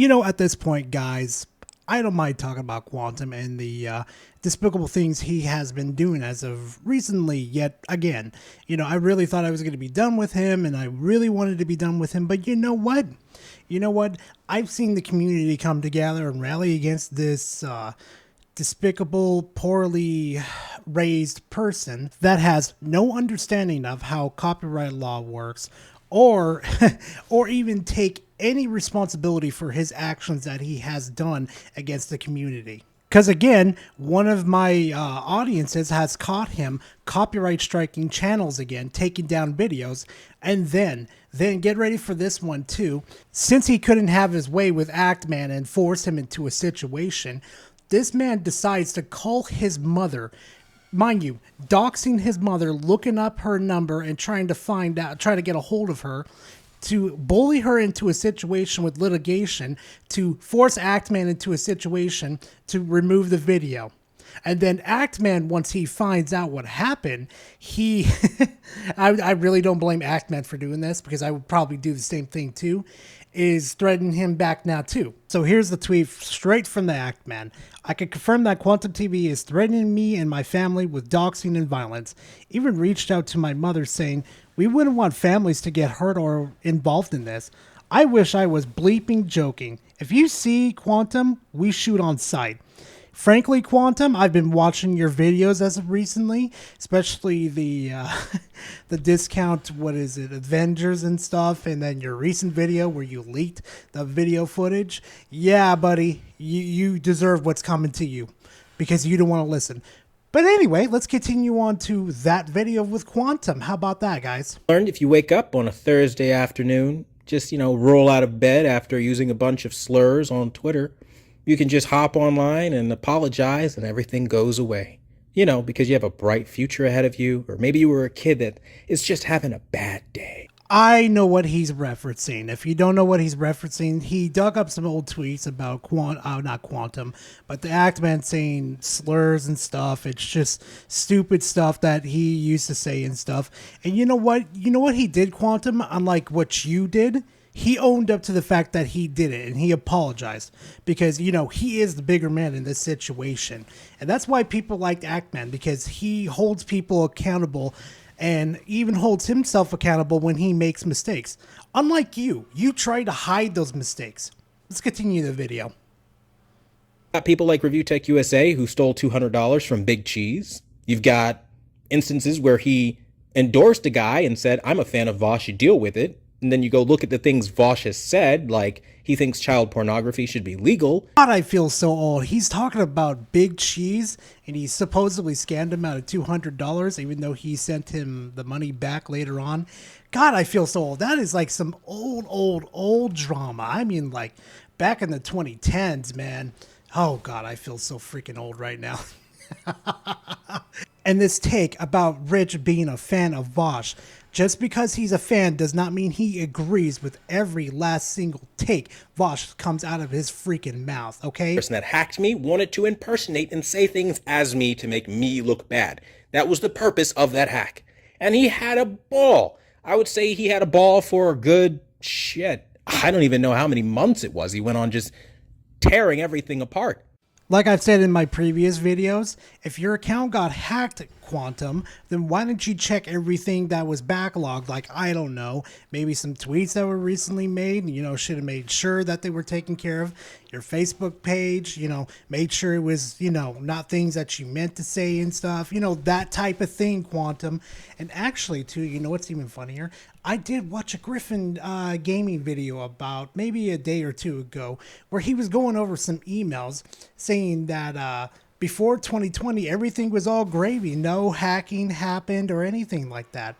At this point, guys, I don't mind talking about Quantum and the despicable things he has been doing as of recently. Yet again, I really thought I was going to be done with him, and I really wanted to be done with him. But you know what? I've seen the community come together and rally against this despicable, poorly raised person that has no understanding of how copyright law works, or or even take any responsibility for his actions that he has done against the community. Because again, one of my audiences has caught him copyright striking channels again, taking down videos, and then get ready for this one too. Since he couldn't have his way with Actman and force him into a situation, this man decides to call his mother. Mind you, doxing his mother, looking up her number and trying to get a hold of her, to bully her into a situation with litigation, to force Actman into a situation to remove the video. And then Actman, once he finds out what happened, I really don't blame Actman for doing this, because I would probably do the same thing too, is threatening him back now too. So here's the tweet straight from the Actman. I can confirm that Quantum TV is threatening me and my family with doxing and violence. Even reached out to my mother saying, we wouldn't want families to get hurt or involved in this. I wish I was bleeping joking. If you see Quantum, we shoot on sight. Frankly, Quantum, I've been watching your videos as of recently, especially the discount, Avengers and stuff, and then your recent video where you leaked the video footage. Yeah, buddy, you deserve what's coming to you, because you don't want to listen. But anyway, let's continue on to that video with Quantum. How about that, guys? Learned if you wake up on a Thursday afternoon, just, roll out of bed after using a bunch of slurs on Twitter, you can just hop online and apologize and everything goes away. Because you have a bright future ahead of you, or maybe you were a kid that is just having a bad day. I know what he's referencing. If you don't know what he's referencing, he dug up some old tweets about not Quantum, but the Actman saying slurs and stuff. It's just stupid stuff that he used to say and stuff. And you know what? You know what he did, Quantum? Unlike what you did, he owned up to the fact that he did it, and he apologized, because, he is the bigger man in this situation. And that's why people liked Actman, because he holds people accountable and even holds himself accountable when he makes mistakes. Unlike you try to hide those mistakes. Let's continue the video. Got people like Review Tech USA who stole $200 from Big Cheese. You've got instances where he endorsed a guy and said, I'm a fan of Vosh, you deal with it. And then you go look at the things Vosh has said, like he thinks child pornography should be legal. God, I feel so old. He's talking about Big Cheese, and he supposedly scammed him out of $200, even though he sent him the money back later on. God, I feel so old. That is like some old drama. I mean, like back in the 2010s, man. Oh, God, I feel so freaking old right now. And this take about Rich being a fan of Vosh. Just because he's a fan does not mean he agrees with every last single take Vosh comes out of his freaking mouth, okay? The person that hacked me wanted to impersonate and say things as me to make me look bad. That was the purpose of that hack. And he had a ball. I would say he had a ball for a good I don't even know how many months it was. He went on just tearing everything apart. Like I've said in my previous videos, if your account got hacked, Quantum, then why didn't you check everything that was backlogged? Like, I don't know, maybe some tweets that were recently made, should have made sure that they were taken care of. Your Facebook page, made sure it was, not things that you meant to say and stuff, that type of thing, Quantum. And actually, too, what's even funnier? I did watch a Griffin gaming video about maybe a day or two ago where he was going over some emails saying that before 2020, everything was all gravy. No hacking happened or anything like that.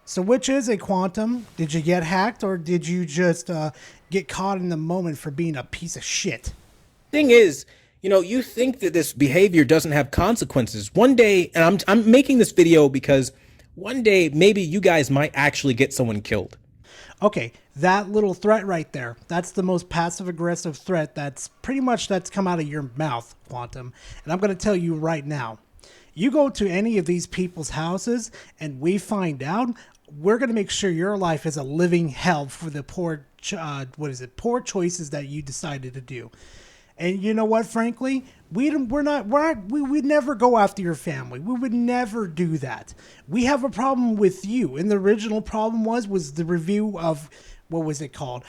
So which is it, Quantum? Did you get hacked, or did you just get caught in the moment for being a piece of shit? Thing is, you think that this behavior doesn't have consequences. One day, and I'm making this video because one day maybe you guys might actually get someone killed. Okay, that little threat right there, that's the most passive-aggressive threat that's come out of your mouth, Quantum. And I'm going to tell you right now, you go to any of these people's houses and we find out, we're going to make sure your life is a living hell for the poor poor choices that you decided to do. And you know what? Frankly, we would never go after your family. We would never do that. We have a problem with you. And the original problem was the review of, what was it called?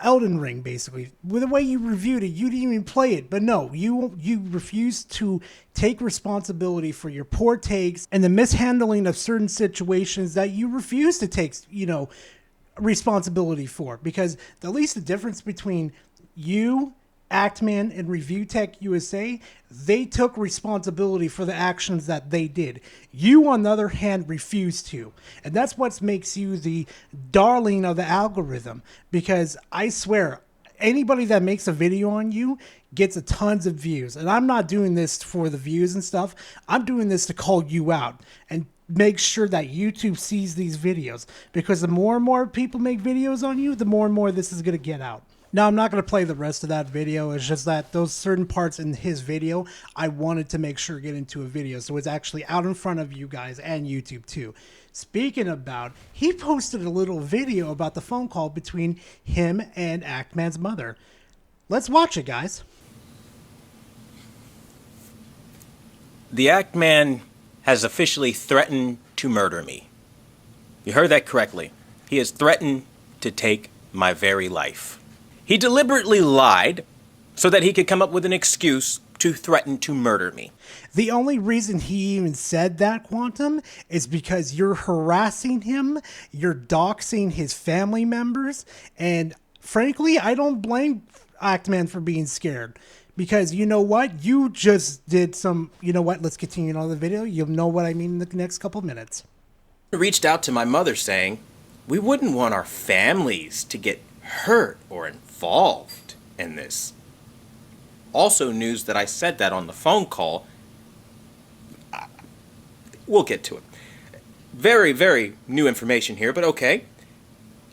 Elden Ring, basically. With the way you reviewed it, you didn't even play it. But no, you refused to take responsibility for your poor takes and the mishandling of certain situations that you refuse to take, responsibility for. Because at least the difference between you, Actman, and Review Tech USA, they took responsibility for the actions that they did. You, on the other hand, refused to. And that's what makes you the darling of the algorithm. Because I swear, anybody that makes a video on you gets a tons of views. And I'm not doing this for the views and stuff. I'm doing this to call you out and make sure that YouTube sees these videos. Because the more and more people make videos on you, the more and more this is going to get out. Now, I'm not going to play the rest of that video. It's just that those certain parts in his video, I wanted to make sure get into a video. So it's actually out in front of you guys and YouTube too. Speaking about, he posted a little video about the phone call between him and Actman's mother. Let's watch it, guys. The Actman has officially threatened to murder me. You heard that correctly. He has threatened to take my very life. He deliberately lied so that he could come up with an excuse to threaten to murder me. The only reason he even said that, Quantum, is because you're harassing him, you're doxing his family members, and frankly, I don't blame Actman for being scared. Because you know what? You just did some, you know what? Let's continue on the video. You'll know what I mean in the next couple minutes. I reached out to my mother saying, we wouldn't want our families to get hurt or involved in this. Also news that I said that on the phone call. We'll get to it. Very, very new information here, but okay.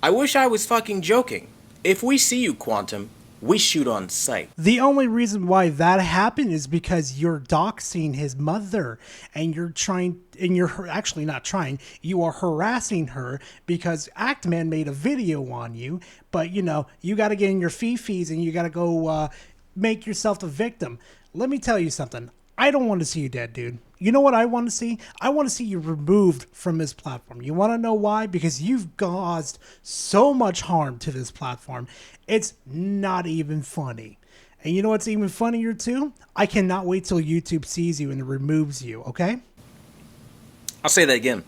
I wish I was fucking joking. If we see you, Quantum, we shoot on sight. The only reason why that happened is because you're doxing his mother and you're actually not trying, you are harassing her because Actman made a video on you, but you got to get in your fees and you got to go make yourself the victim. Let me tell you something. I don't want to see you dead, dude. You know what I want to see? I want to see you removed from this platform. You want to know why? Because you've caused so much harm to this platform. It's not even funny. And you know what's even funnier too? I cannot wait till YouTube sees you and removes you, okay? I'll say that again.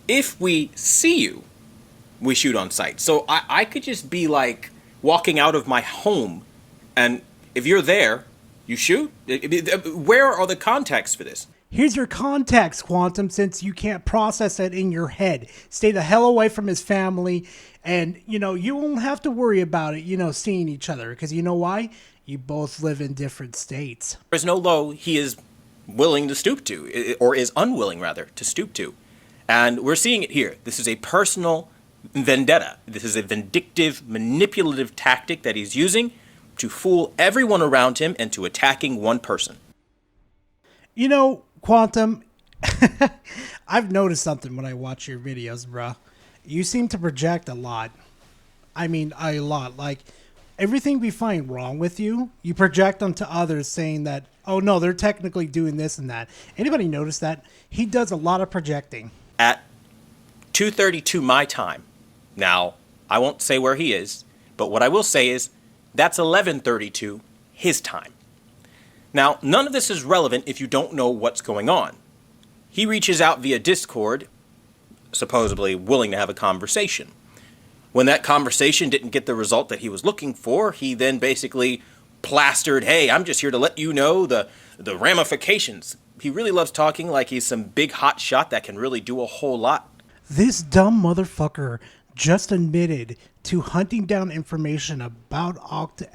If we see you, we shoot on sight. So I could just be like walking out of my home, and if you're there, you shoot? Where are the contexts for this? Here's your context, Quantum, since you can't process it in your head. Stay the hell away from his family, and, you won't have to worry about it, seeing each other. Because you know why? You both live in different states. There's no low he is willing to stoop to, or is unwilling, rather, to stoop to. And we're seeing it here. This is a personal vendetta. This is a vindictive, manipulative tactic that he's using to fool everyone around him into attacking one person. Quantum, I've noticed something when I watch your videos, bruh. You seem to project a lot. I mean, a lot. Like, everything we find wrong with you, you project onto others saying that, oh no, they're technically doing this and that. Anybody notice that? He does a lot of projecting. At 2:32 my time. Now, I won't say where he is, but what I will say is that's 11:32 his time. Now, none of this is relevant if you don't know what's going on. He reaches out via Discord, supposedly willing to have a conversation. When that conversation didn't get the result that he was looking for, he then basically plastered, hey, I'm just here to let you know the ramifications. He really loves talking like he's some big hot shot that can really do a whole lot. This dumb motherfucker just admitted to hunting down information about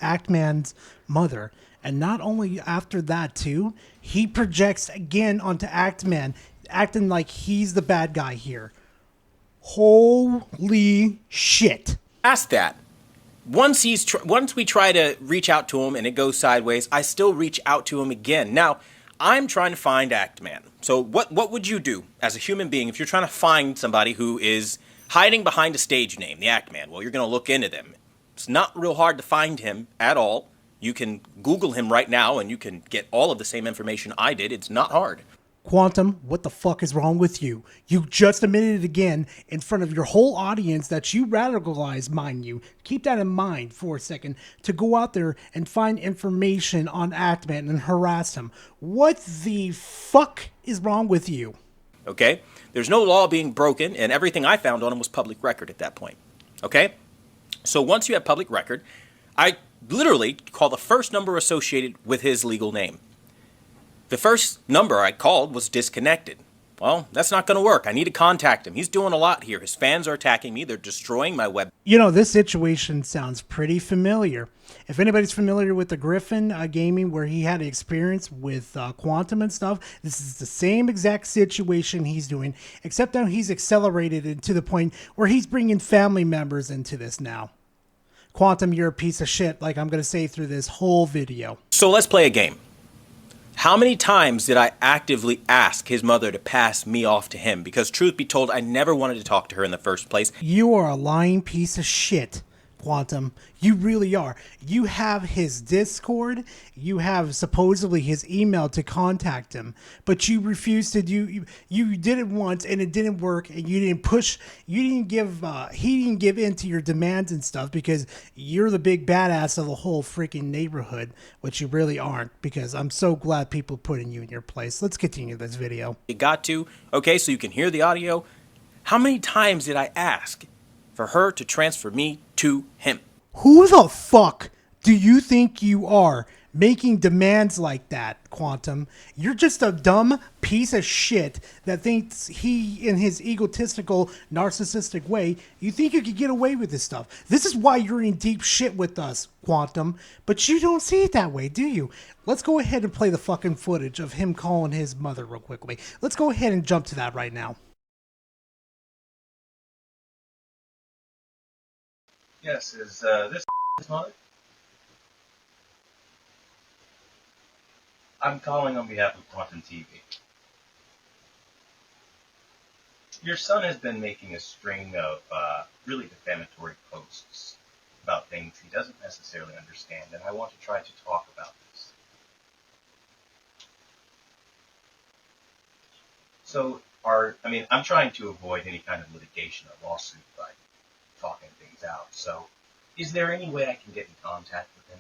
Actman's mother. And not only after that, too, he projects again onto Actman, acting like he's the bad guy here. Holy shit. Past that, once we try to reach out to him and it goes sideways, I still reach out to him again. Now, I'm trying to find Actman. So what would you do as a human being if you're trying to find somebody who is hiding behind a stage name, the Actman? Well, you're going to look into them. It's not real hard to find him at all. You can Google him right now and you can get all of the same information I did. It's not hard. Quantum, what the fuck is wrong with you? You just admitted it again in front of your whole audience that you radicalized, mind you. Keep that in mind for a second, to go out there and find information on Actman and harass him. What the fuck is wrong with you? Okay? There's no law being broken, and everything I found on him was public record at that point. Okay? So once you have public record, I literally call the first number associated with his legal name. The first number I called was disconnected. Well, that's not going to work. I need to contact him. He's doing a lot here. His fans are attacking me. They're destroying my web. You know, this situation sounds pretty familiar. If anybody's familiar with the Griffin gaming where he had experience with Quantum and stuff, this is the same exact situation he's doing, except now he's accelerated it to the point where he's bringing family members into this now. Quantum, you're a piece of shit, like I'm going to say through this whole video. So let's play a game. How many times did I actively ask his mother to pass me off to him? Because truth be told, I never wanted to talk to her in the first place. You are a lying piece of shit, Quantum. You really are. You have his Discord. You have supposedly his email to contact him, but you refused to do. You did it once and it didn't work, and you didn't push. You didn't give. He didn't give in to your demands and stuff because you're the big badass of the whole freaking neighborhood, which you really aren't. Because I'm so glad people putting you in your place. Let's continue this video. You got to. Okay, so you can hear the audio. How many times did I ask for her to transfer me to him? Who the fuck do you think you are making demands like that, Quantum? You're just a dumb piece of shit that thinks he, in his egotistical, narcissistic way, you think you could get away with this stuff. This is why you're in deep shit with us, Quantum. But you don't see it that way, do you? Let's go ahead and play the fucking footage of him calling his mother real quickly. Let's go ahead and jump to that right now. Yes, is this his mother? I'm calling on behalf of Quantum TV. Your son has been making a string of really defamatory posts about things he doesn't necessarily understand, and I want to try to talk about this. So, I'm trying to avoid any kind of litigation or lawsuit by talking things out. So, is there any way I can get in contact with him?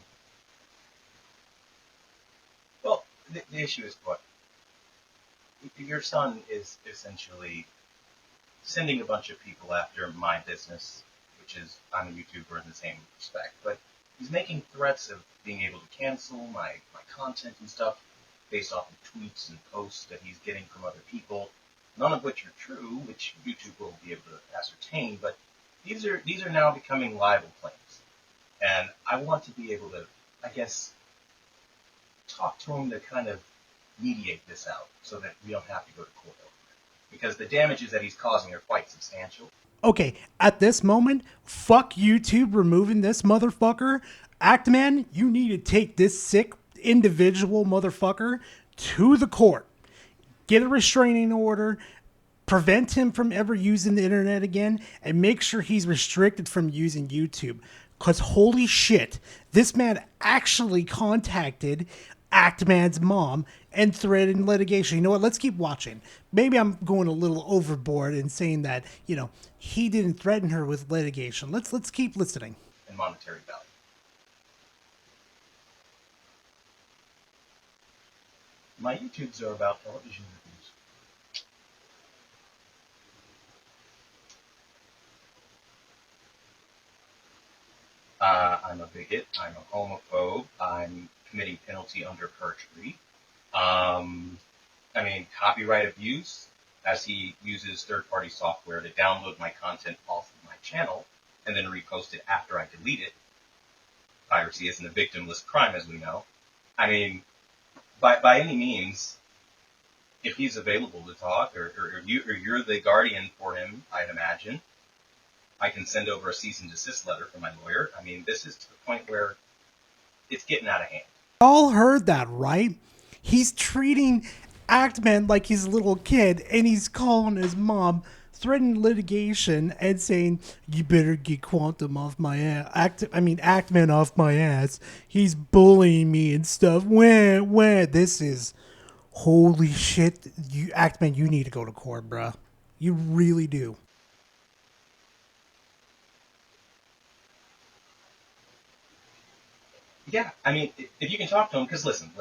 Well, the issue is what? Your son is essentially sending a bunch of people after my business, which is, I'm a YouTuber in the same respect, but he's making threats of being able to cancel my content and stuff based off of tweets and posts that he's getting from other people, none of which are true, which YouTube will be able to ascertain, but these are now becoming libel claims. And I want to be able to, I guess, talk to him to kind of mediate this out so that we don't have to go to court over it. Because the damages that he's causing are quite substantial. Okay, at this moment, fuck YouTube removing this motherfucker. Actman, you need to take this sick individual motherfucker to the court. Get a restraining order, prevent him from ever using the internet again, and make sure he's restricted from using YouTube. Because holy shit, this man actually contacted Actman's mom and threatened litigation. You know what? Let's keep watching. Maybe I'm going a little overboard in saying that, he didn't threaten her with litigation. Let's keep listening. And monetary value. My YouTubes are about television reviews. I'm a bigot. I'm a homophobe. I'm committing penalty under perjury. Copyright abuse, as he uses third-party software to download my content off of my channel and then repost it after I delete it. Piracy isn't a victimless crime, as we know. By any means, if he's available to talk, or you're the guardian for him, I'd imagine, I can send over a cease and desist letter from my lawyer. This is to the point where it's getting out of hand. All heard that, right? He's treating Actman like he's a little kid, and he's calling his mom threatening litigation and saying, "You better get Quantum off my ass." Actman off my ass. He's bullying me and stuff. When this is holy shit. You Actman, you need to go to court, bruh. You really do. Yeah, I mean, if you can talk to him, because listen.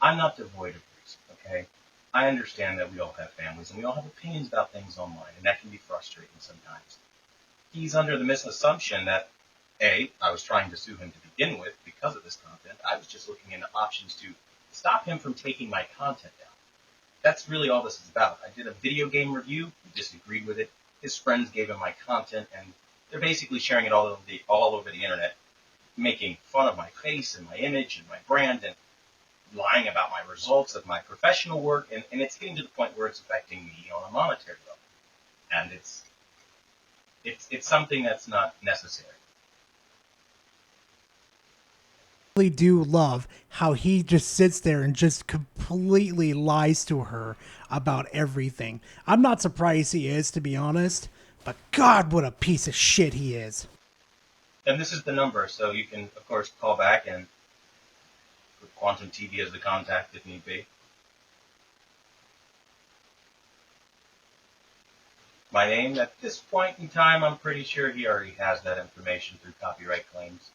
I'm not devoid of reason, okay? I understand that we all have families and we all have opinions about things online, and that can be frustrating sometimes. He's under the misassumption that, A, I was trying to sue him to begin with because of this content. I was just looking into options to stop him from taking my content down. That's really all this is about. I did a video game review. He disagreed with it. His friends gave him my content, and they're basically sharing it all over the internet, making fun of my face and my image and my brand and lying about my results of my professional work. And it's getting to the point where it's affecting me on a monetary level. And it's something that's not necessary. Really do love how he just sits there and just completely lies to her about everything. I'm not surprised he is, to be honest, but God, what a piece of shit he is. And this is the number, so you can, of course, call back and put Quantum TV as the contact if need be. My name, at this point in time, I'm pretty sure he already has that information through copyright claims.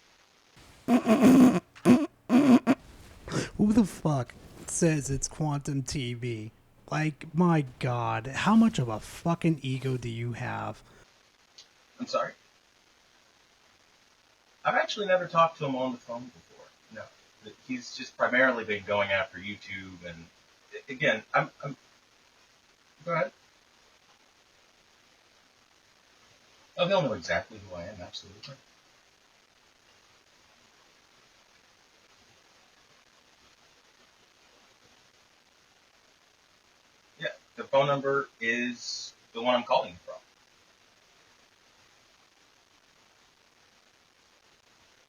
Who the fuck says it's Quantum TV? Like, my God, how much of a fucking ego do you have? I'm sorry? I've actually never talked to him on the phone before. No. He's just primarily been going after YouTube, and again, I'm go ahead. Oh, he'll know exactly who I am, absolutely. Yeah, the phone number is the one I'm calling you from.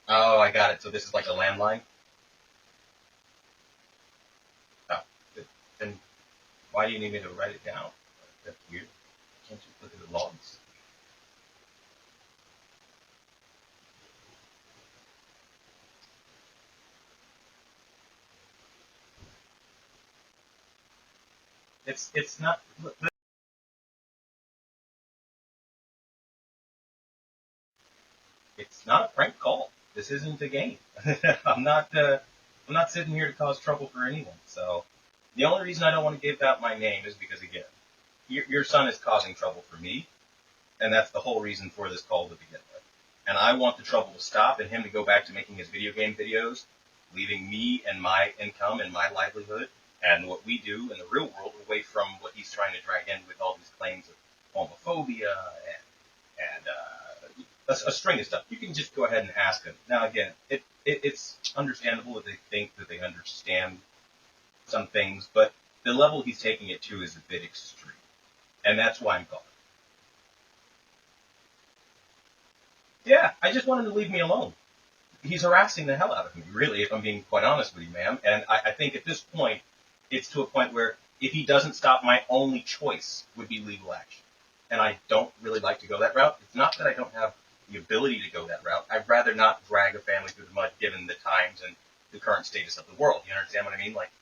Oh, I got it. So this is like a landline? Oh, then why do you need me to write it down? That's weird. Can't you look at the logs? It's not. It's not a prank call. This isn't a game. I'm not. I'm not sitting here to cause trouble for anyone. So the only reason I don't want to give out my name is because again, your son is causing trouble for me, and that's the whole reason for this call to begin with. And I want the trouble to stop and him to go back to making his video game videos, leaving me and my income and my livelihood and what we do in the real world away from what he's trying to drag in with all these claims of homophobia and a string of stuff. You can just go ahead and ask him. Now, again, it's understandable that they think that they understand some things, but the level he's taking it to is a bit extreme. And that's why I'm calling. Yeah, I just want him to leave me alone. He's harassing the hell out of me, really, if I'm being quite honest with you, ma'am. And I think at this point, it's to a point where if he doesn't stop, my only choice would be legal action. And I don't really like to go that route. It's not that I don't have the ability to go that route. I'd rather not drag a family through the mud given the times and the current status of the world. You understand what I mean? Like,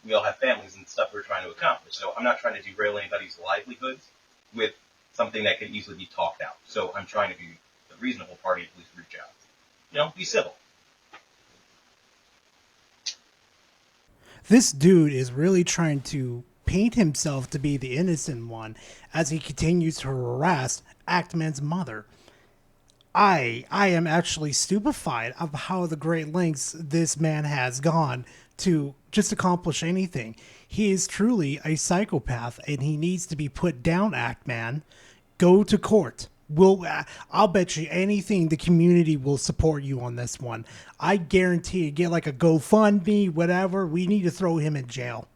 we all have families and stuff we're trying to accomplish. So I'm not trying to derail anybody's livelihoods with something that could easily be talked out. So I'm trying to be the reasonable party, at least reach out. You know, be civil. This dude is really trying to paint himself to be the innocent one as he continues to harass Actman's mother. I am actually stupefied of how the great lengths this man has gone to just accomplish anything. He is truly a psychopath and he needs to be put down, Actman. Go to court. I'll bet you anything the community will support you on this one. I guarantee you get like a GoFundMe, whatever. We need to throw him in jail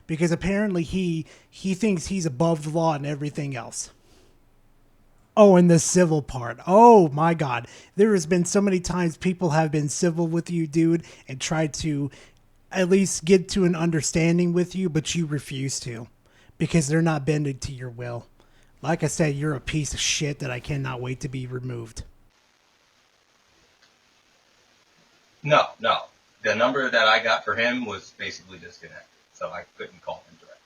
because apparently he thinks he's above the law and everything else. Oh, and the civil part. Oh my God. There has been so many times people have been civil with you, dude, and tried to at least get to an understanding with you, but you refuse to because they're not bending to your will. Like I said, you're a piece of shit that I cannot wait to be removed. No, no. The number that I got for him was basically disconnected, so I couldn't call him directly.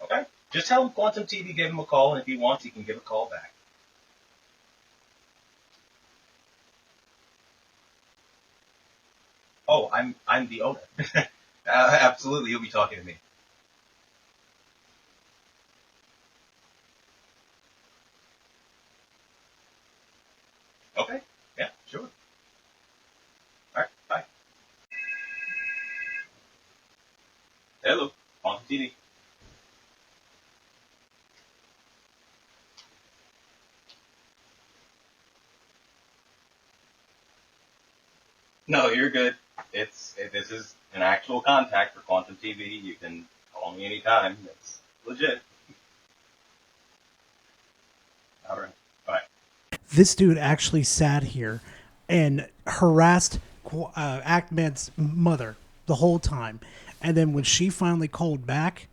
Okay? Just tell him Quantum TV gave him a call, and if he wants, he can give a call back. Oh, I'm the owner. Absolutely, he'll be talking to me. Okay? Yeah, sure. All right, bye. Hello, Quantum TV. No, you're good. This is an actual contact for Quantum TV. You can call me anytime. It's legit. All right. Bye. This dude actually sat here and harassed Ahmed's mother the whole time. And then when she finally called back,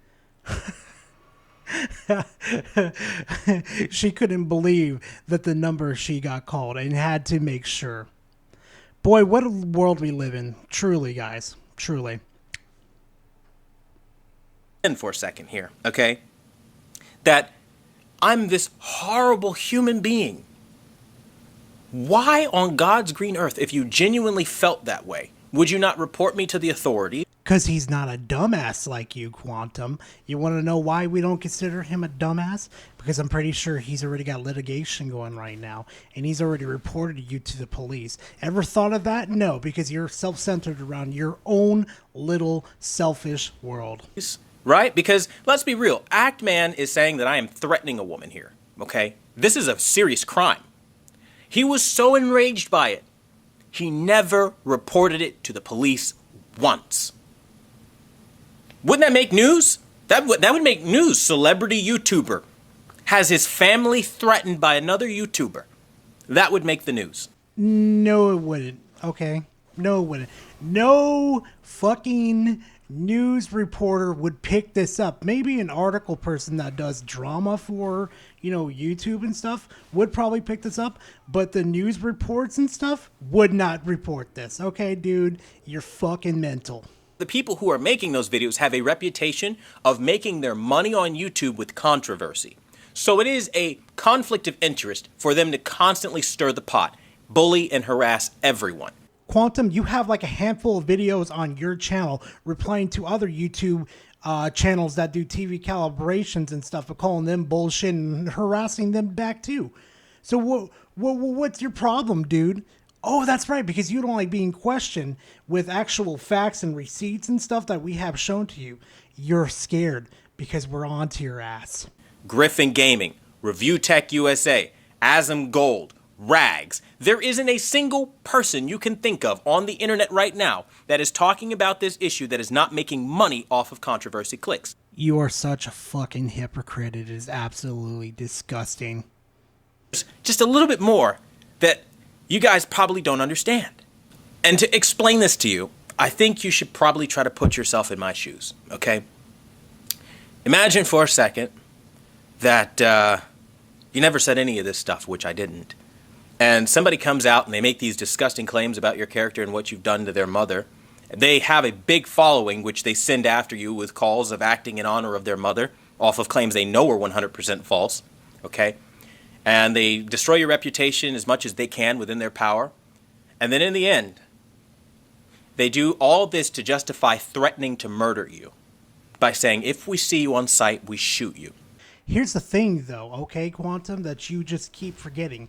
she couldn't believe that the number she got called and had to make sure. Boy, what a world we live in. Truly, guys. Truly. For a second here, okay? That I'm this horrible human being. Why on God's green earth, if you genuinely felt that way, would you not report me to the authorities? Because he's not a dumbass like you, Quantum. You want to know why we don't consider him a dumbass? Because I'm pretty sure he's already got litigation going right now, and he's already reported you to the police. Ever thought of that? No, because you're self-centered around your own little selfish world. Right? Because let's be real, Act Man is saying that I am threatening a woman here, okay? This is a serious crime. He was so enraged by it, he never reported it to the police once. Wouldn't that make news? That would make news. Celebrity YouTuber has his family threatened by another YouTuber. That would make the news. No, it wouldn't. Okay? No, it wouldn't. No fucking news reporter would pick this up. Maybe an article person that does drama for, YouTube and stuff would probably pick this up, but the news reports and stuff would not report this. Okay, dude, you're fucking mental. The people who are making those videos have a reputation of making their money on YouTube with controversy. So it is a conflict of interest for them to constantly stir the pot, bully and harass everyone. Quantum, you have like a handful of videos on your channel replying to other YouTube channels that do TV calibrations and stuff, but calling them bullshit and harassing them back too. So what's your problem, dude? Oh, that's right, because you don't like being questioned with actual facts and receipts and stuff that we have shown to you. You're scared because we're onto your ass. Griffin Gaming, Review Tech USA, Asm Gold, Rags. There isn't a single person you can think of on the internet right now that is talking about this issue that is not making money off of controversy clicks. You are such a fucking hypocrite. It is absolutely disgusting. Just a little bit more that you guys probably don't understand. And to explain this to you, I think you should probably try to put yourself in my shoes, okay? Imagine for a second that you never said any of this stuff, which I didn't. And somebody comes out and they make these disgusting claims about your character and what you've done to their mother. They have a big following, which they send after you with calls of acting in honor of their mother, off of claims they know are 100% false, okay? And they destroy your reputation as much as they can within their power. And then in the end, they do all this to justify threatening to murder you by saying, if we see you on sight, we shoot you. Here's the thing, though, okay, Quantum, that you just keep forgetting.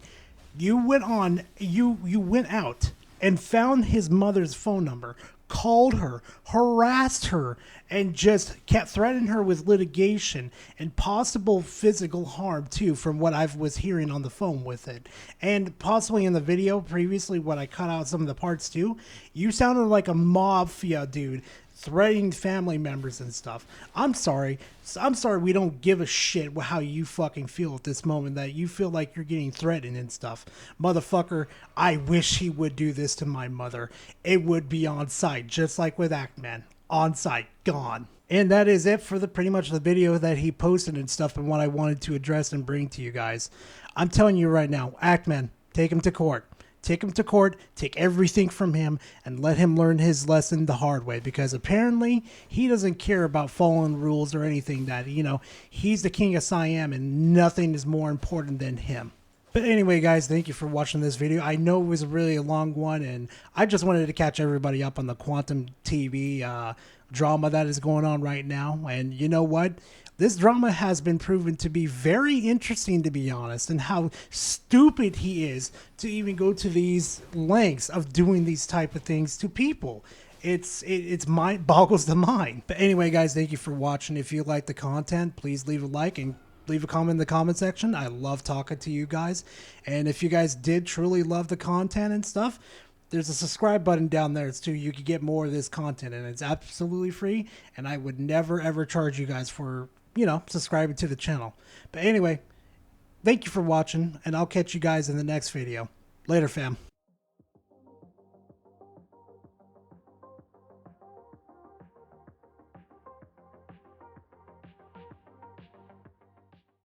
You went out and found his mother's phone number, called her, harassed her, and just kept threatening her with litigation and possible physical harm too, from what I was hearing on the phone with it. And possibly in the video previously when I cut out some of the parts too, you sounded like a mafia dude threatening family members and stuff. I'm sorry. I'm sorry we don't give a shit how you fucking feel at this moment, that you feel like you're getting threatened and stuff. Motherfucker, I wish he would do this to my mother. It would be on site, just like with Actman. On site, gone. And that is it for the pretty much the video that he posted and stuff, and what I wanted to address and bring to you guys. I'm telling you right now, Actman, take him to court. Take him to court, take everything from him, and let him learn his lesson the hard way, because apparently he doesn't care about following rules or anything. That, you know, he's the king of Siam and nothing is more important than him. But anyway, guys, thank you for watching this video. I know it was really a long one, and I just wanted to catch everybody up on the Quantum TV drama that is going on right now. And you know what? This drama has been proven to be very interesting, to be honest, and how stupid he is to even go to these lengths of doing these type of things to people. It's mind boggles the mind. But anyway, guys, thank you for watching. If you like the content, please leave a like and leave a comment in the comment section. I love talking to you guys. And if you guys did truly love the content and stuff, there's a subscribe button down there too. You can get more of this content, and it's absolutely free. And I would never ever charge you guys for, you know, subscribing to the channel. But anyway, thank you for watching, and I'll catch you guys in the next video. Later, fam.